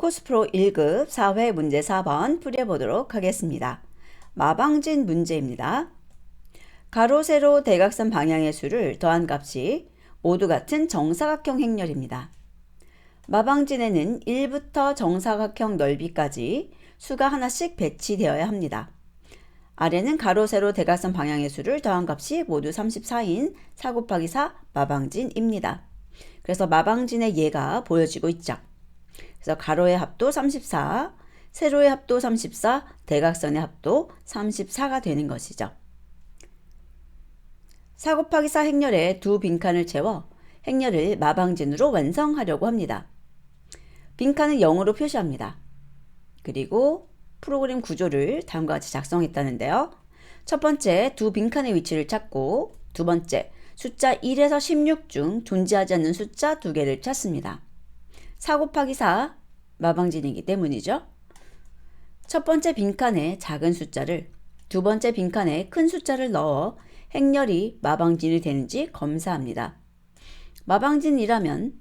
코스프로 1급 4회 문제 4번 풀이해보도록 하겠습니다. 마방진 문제입니다. 가로, 세로, 대각선 방향의 수를 더한 값이 모두 같은 정사각형 행렬입니다. 마방진에는 1부터 정사각형 넓이까지 수가 하나씩 배치되어야 합니다. 아래는 가로, 세로, 대각선 방향의 수를 더한 값이 모두 34인 4 곱하기 4 마방진입니다. 그래서 마방진의 예가 보여지고 있죠. 그래서 가로의 합도 34, 세로의 합도 34, 대각선의 합도 34가 되는 것이죠. 4 곱하기 4 행렬에 두 빈칸을 채워 행렬을 마방진으로 완성하려고 합니다. 빈칸은 0으로 표시합니다. 그리고 프로그램 구조를 다음과 같이 작성했다는데요. 첫 번째, 두 빈칸의 위치를 찾고, 두 번째, 숫자 1에서 16 중 존재하지 않는 숫자 2개를 찾습니다. 4 곱하기 4 마방진이기 때문이죠. 첫 번째 빈칸에 작은 숫자를, 두 번째 빈칸에 큰 숫자를 넣어 행렬이 마방진이 되는지 검사합니다. 마방진이라면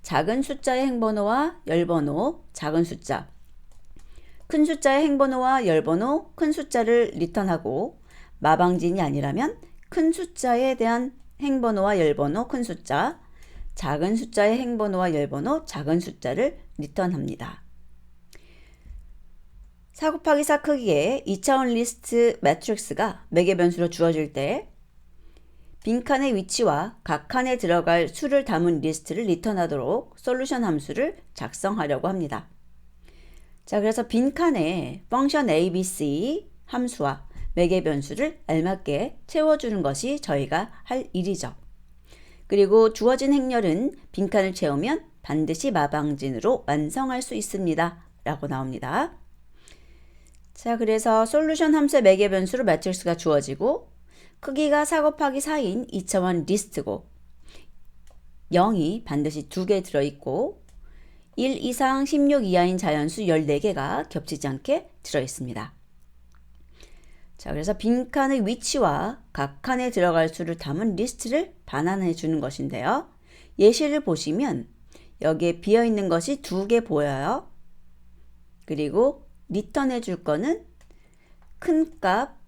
작은 숫자의 행번호와 열번호, 작은 숫자, 큰 숫자의 행번호와 열번호, 큰 숫자를 리턴하고, 마방진이 아니라면 큰 숫자에 대한 행번호와 열번호, 큰 숫자, 작은 숫자의 행번호와 열번호, 작은 숫자를 리턴합니다. 4 곱하기 4 크기의 2차원 리스트 매트릭스가 매개 변수로 주어질 때 빈칸의 위치와 각 칸에 들어갈 수를 담은 리스트를 리턴하도록 솔루션 함수를 작성하려고 합니다. 자, 그래서 빈칸에 펑션 ABC 함수와 매개 변수를 알맞게 채워주는 것이 저희가 할 일이죠. 그리고 주어진 행렬은 빈칸을 채우면 반드시 마방진으로 완성할 수 있습니다. 라고 나옵니다. 자, 그래서 솔루션 함수의 매개 변수로 매트릭스가 주어지고 크기가 4 곱하기 4인 2차원 리스트고 0이 반드시 2개 들어있고 1 이상 16 이하인 자연수 14개가 겹치지 않게 들어있습니다. 자, 그래서 빈칸의 위치와 각 칸에 들어갈 수를 담은 리스트를 반환해 주는 것인데요. 예시를 보시면 여기에 비어있는 것이 2개 보여요. 그리고 리턴해 줄 거는 큰 값,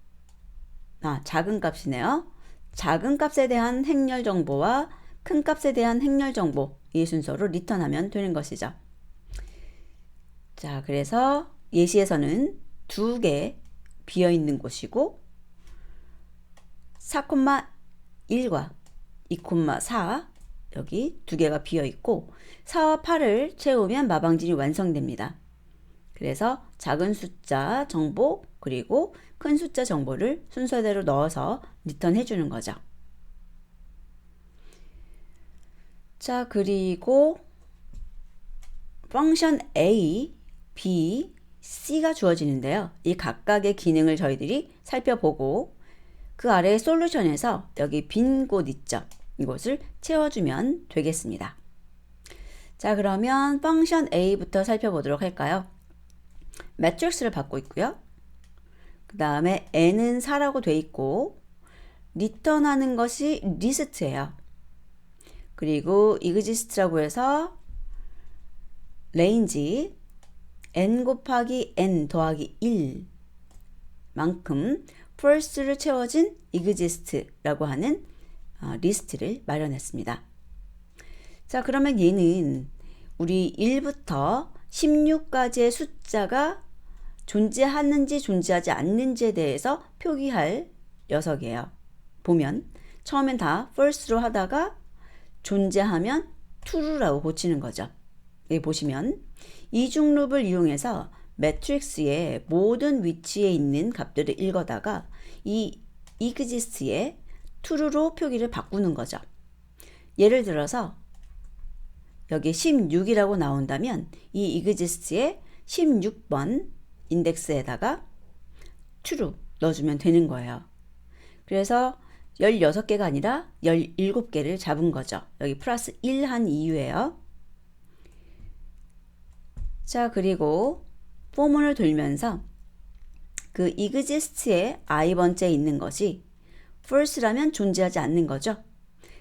작은 값이네요. 작은 값에 대한 행렬 정보와 큰 값에 대한 행렬 정보, 이 순서로 리턴하면 되는 것이죠. 자, 그래서 예시에서는 2개 비어있는 곳이고 4,1과 2,4 여기 2개가 비어있고 4와 8을 채우면 마방진이 완성됩니다. 그래서 작은 숫자 정보 그리고 큰 숫자 정보를 순서대로 넣어서 리턴해 주는 거죠. 자, 그리고 펑션 A, B, C가 주어지는데요. 이 각각의 기능을 저희들이 살펴보고 그 아래 솔루션에서 여기 빈 곳 있죠. 이곳을 채워주면 되겠습니다. 자, 그러면 펑션 A부터 살펴보도록 할까요? 매트릭스를 받고 있고요. 그 다음에 n은 4라고 돼 있고 리턴하는 것이 리스트예요. 그리고 exist라고 해서 range n 곱하기 n 더하기 1 만큼 first를 채워진 exist라고 하는 리스트를 마련했습니다. 자, 그러면 얘는 우리 1부터 16까지의 숫자가 존재하는지 존재하지 않는지에 대해서 표기할 녀석이에요. 보면 처음엔 다 false로 하다가 존재하면 true라고 고치는 거죠. 여기 보시면 이중 룹을 이용해서 매트릭스의 모든 위치에 있는 값들을 읽어다가 이 exist에 true로 표기를 바꾸는 거죠. 예를 들어서 여기 16이라고 나온다면 이 exist에 16번 인덱스에다가 true 넣어주면 되는 거예요. 그래서 16개가 아니라 17개를 잡은 거죠. 여기 플러스 1 한 이유예요. 자, 그리고 포문을 돌면서 그 exist의 i번째에 있는 것이 false라면 존재하지 않는 거죠.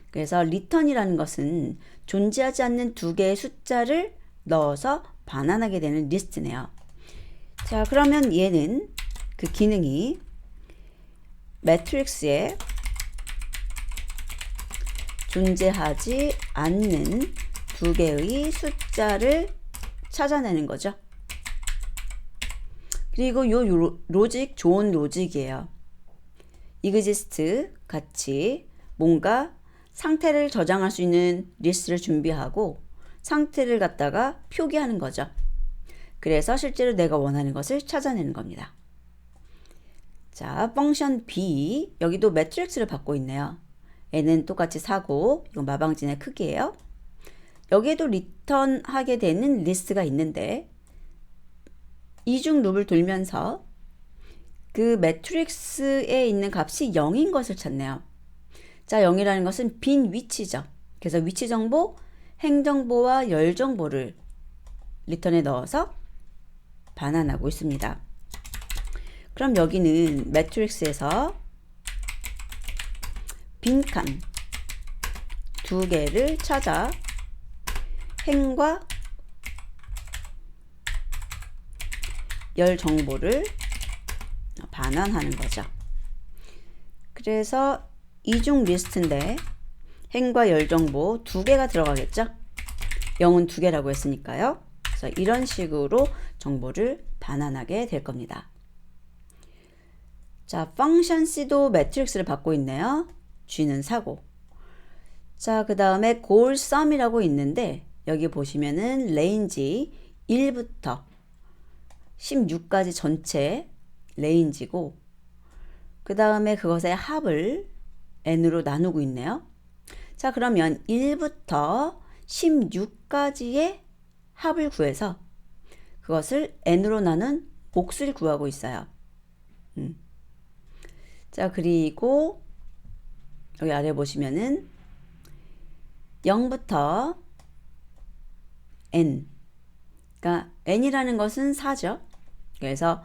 그래서 return이라는 것은 존재하지 않는 두 개의 숫자를 넣어서 반환하게 되는 리스트네요. 자, 그러면 얘는 그 기능이 매트릭스에 존재하지 않는 두 개의 숫자를 찾아내는 거죠. 그리고 요 로직 좋은 로직이에요. exist 같이 뭔가 상태를 저장할 수 있는 리스트를 준비하고 상태를 갖다가 표기하는 거죠. 그래서 실제로 내가 원하는 것을 찾아내는 겁니다. 자, 펑션 b 여기도 매트릭스를 받고 있네요. 얘는 똑같이 4고 이건 마방진의 크기예요. 여기에도 리턴하게 되는 리스트가 있는데 이중 룹을 돌면서 그 매트릭스에 있는 값이 0인 것을 찾네요. 자, 0이라는 것은 빈 위치죠. 그래서 위치 정보, 행 정보와 열 정보를 리턴에 넣어서 반환하고 있습니다. 그럼 여기는 매트릭스에서 빈칸 두 개를 찾아 행과 열 정보를 반환하는 거죠. 그래서 이중 리스트인데 행과 열 정보 두 개가 들어가겠죠. 0은 두 개라고 했으니까요. 그래서 이런 식으로 정보를 반환하게 될 겁니다. 자, 펑션 C도 매트릭스를 받고 있네요. G는 4고. 자, 그 다음에 goal sum이라고 있는데 여기 보시면은 레인지 1부터 16까지 전체 레인지고 그 다음에 그것의 합을 n으로 나누고 있네요. 자, 그러면 1부터 16까지의 합을 구해서 그것을 n으로 나눈 몫을 구하고 있어요. 자, 그리고 여기 아래 보시면은 0부터 n, 그러니까 n이라는 것은 4죠. 그래서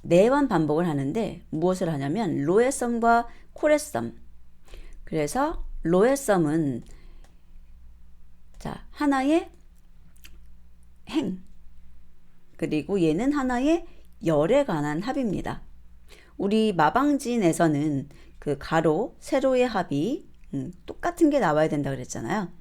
4번 반복을 하는데 무엇을 하냐면 로의 썸과 콜의 썸. 그래서 로의 썸은 자, 하나의 행, 그리고 얘는 하나의 열에 관한 합입니다. 우리 마방진에서는 그 가로, 세로의 합이 똑같은 게 나와야 된다 그랬잖아요.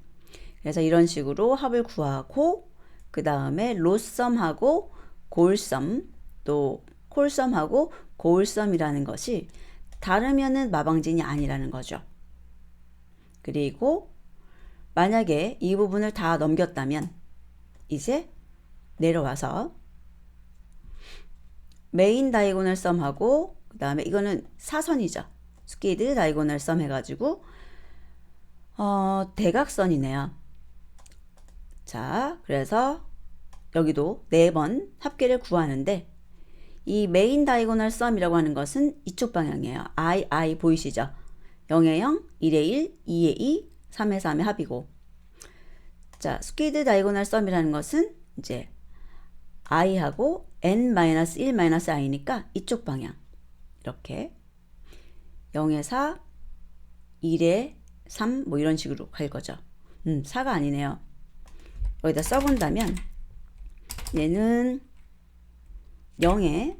그래서 이런 식으로 합을 구하고 그 다음에 로썸하고 골썸 또 콜썸하고 고울썸이라는 것이 다르면은 마방진이 아니라는 거죠. 그리고 만약에 이 부분을 다 넘겼다면 이제 내려와서 메인 다이고널 썸하고 그 다음에 이거는 사선이죠. 스퀴드 다이고널 썸 해가지고 대각선이네요. 자, 그래서 여기도 4번 합계를 구하는데 이 메인 다이고널 썸이라고 하는 것은 이쪽 방향이에요. I 보이시죠? 0에 0, 1에 1, 2에 2, 3에 3의 합이고 자, 스퀴드 다이고널 썸이라는 것은 이제 i하고 n-1-i니까 이쪽 방향 이렇게 0에 4, 1에 3 뭐 이런 식으로 갈 거죠. 4가 아니네요. 여기다 써본다면 얘는 0에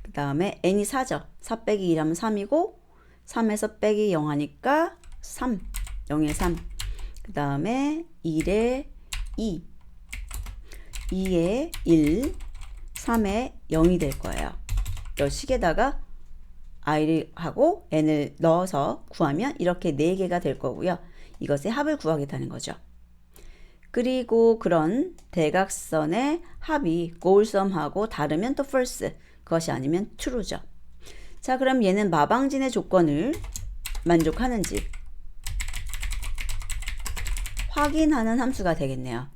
그 다음에 n이 4죠. 4 빼기 1 하면 3이고 3에서 빼기 0 하니까 3, 0에 3. 그 다음에 1에 2, 2에 1, 3에 0이 될 거예요. 이 식에다가 i를 하고 n을 넣어서 구하면 이렇게 4개가 될 거고요. 이것의 합을 구하겠다는 거죠. 그리고 그런 대각선의 합이 goalsum하고 다르면 또 false, 그것이 아니면 true죠. 자, 그럼 얘는 마방진의 조건을 만족하는지 확인하는 함수가 되겠네요.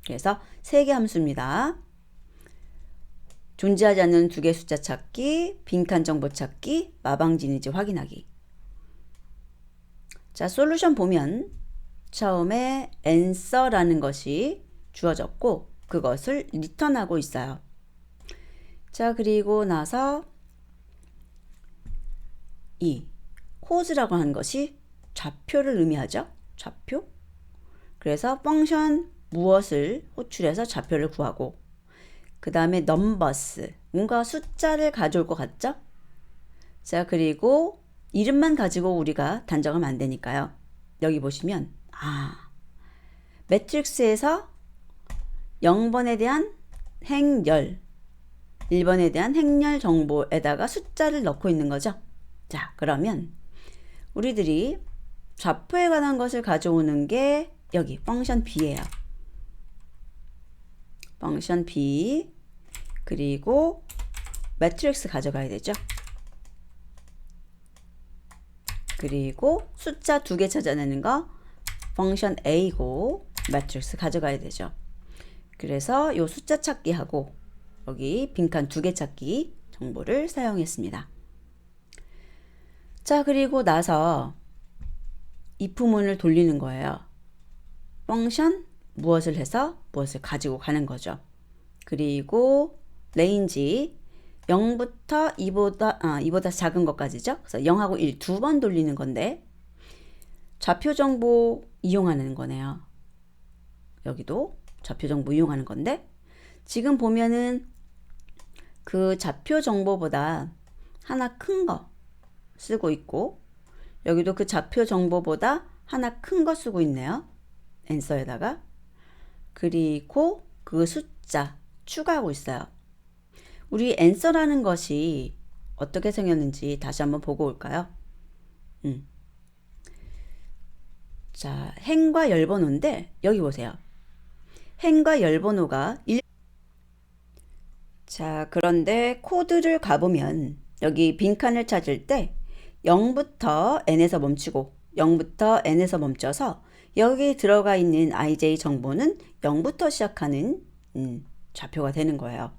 그래서 3개 함수입니다. 존재하지 않는 2개 숫자 찾기, 빈칸 정보 찾기, 마방진인지 확인하기. 자, 솔루션 보면 처음에 answer라는 것이 주어졌고 그것을 리턴하고 있어요. 자, 그리고 나서 이 cause라고 하는 것이 좌표를 의미하죠. 좌표. 그래서 펑션 무엇을 호출해서 좌표를 구하고, 그 다음에 numbers, 뭔가 숫자를 가져올 것 같죠? 자, 그리고 이름만 가지고 우리가 단정하면 안 되니까요. 여기 보시면 매트릭스에서 0번에 대한 행렬, 1번에 대한 행렬 정보에다가 숫자를 넣고 있는 거죠. 자, 그러면 우리들이 좌표에 관한 것을 가져오는 게 여기 펑션 B예요. 펑션 B, 그리고 매트릭스 가져가야 되죠. 그리고 숫자 2개 찾아내는 거 펑션 A고 매트릭스 가져가야 되죠. 그래서 요 숫자 찾기 하고 여기 빈칸 2개 찾기 정보를 사용했습니다. 자, 그리고 나서 if문을 돌리는 거예요. 펑션 무엇을 해서 무엇을 가지고 가는 거죠. 그리고 range 0부터 2보다 작은 것까지죠. 그래서 0하고 1 두 번 돌리는 건데 좌표 정보 이용하는 거네요. 여기도 좌표 정보 이용하는 건데 지금 보면은 그 좌표 정보보다 하나 큰 거 쓰고 있고 여기도 그 좌표 정보보다 하나 큰 거 쓰고 있네요. answer에다가. 그리고 그 숫자 추가하고 있어요. 우리 answer라는 것이 어떻게 생겼는지 다시 한번 보고 올까요? 자, 행과 열번호인데 여기 보세요. 행과 열번호가 자, 그런데 코드를 가보면 여기 빈칸을 찾을 때 0부터 n에서 멈추고 0부터 n에서 멈춰서 여기 들어가 있는 ij 정보는 0부터 시작하는 좌표가 되는 거예요.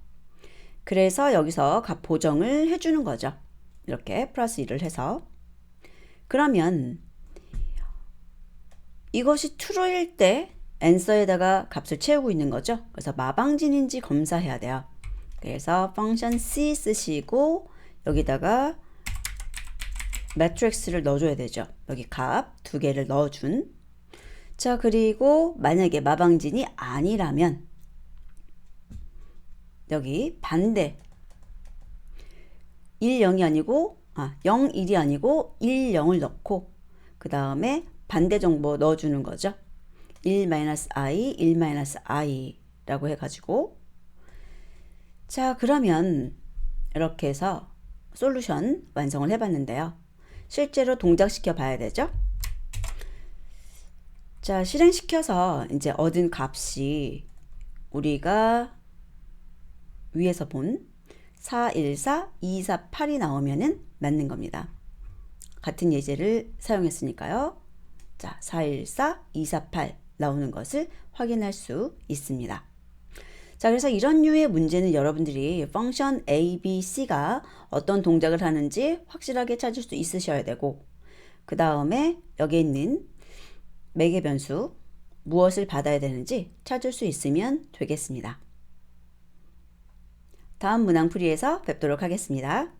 그래서 여기서 값 보정을 해주는 거죠. 이렇게 플러스 1을 해서. 그러면 이것이 true일 때 answer에다가 값을 채우고 있는 거죠. 그래서 마방진인지 검사해야 돼요. 그래서 펑션 C 쓰시고 여기다가 매트릭스를 넣어줘야 되죠. 여기 값 2개를 넣어준. 자, 그리고 만약에 마방진이 아니라면 여기 반대 1, 0이 아니고 0, 1이 아니고 1, 0을 넣고 그 다음에 반대 정보 넣어주는 거죠. 1-i, 1-i 라고 해가지고 자, 그러면 이렇게 해서 솔루션 완성을 해봤는데요. 실제로 동작시켜 봐야 되죠. 자, 실행시켜서 이제 얻은 값이 우리가 위에서 본 414, 248이 나오면은 맞는 겁니다. 같은 예제를 사용했으니까요. 자, 414, 248 나오는 것을 확인할 수 있습니다. 자, 그래서 이런 류의 문제는 여러분들이 펑션 A, B, C가 어떤 동작을 하는지 확실하게 찾을 수 있으셔야 되고 그 다음에 여기에 있는 매개 변수 무엇을 받아야 되는지 찾을 수 있으면 되겠습니다. 다음 문항풀이에서 뵙도록 하겠습니다.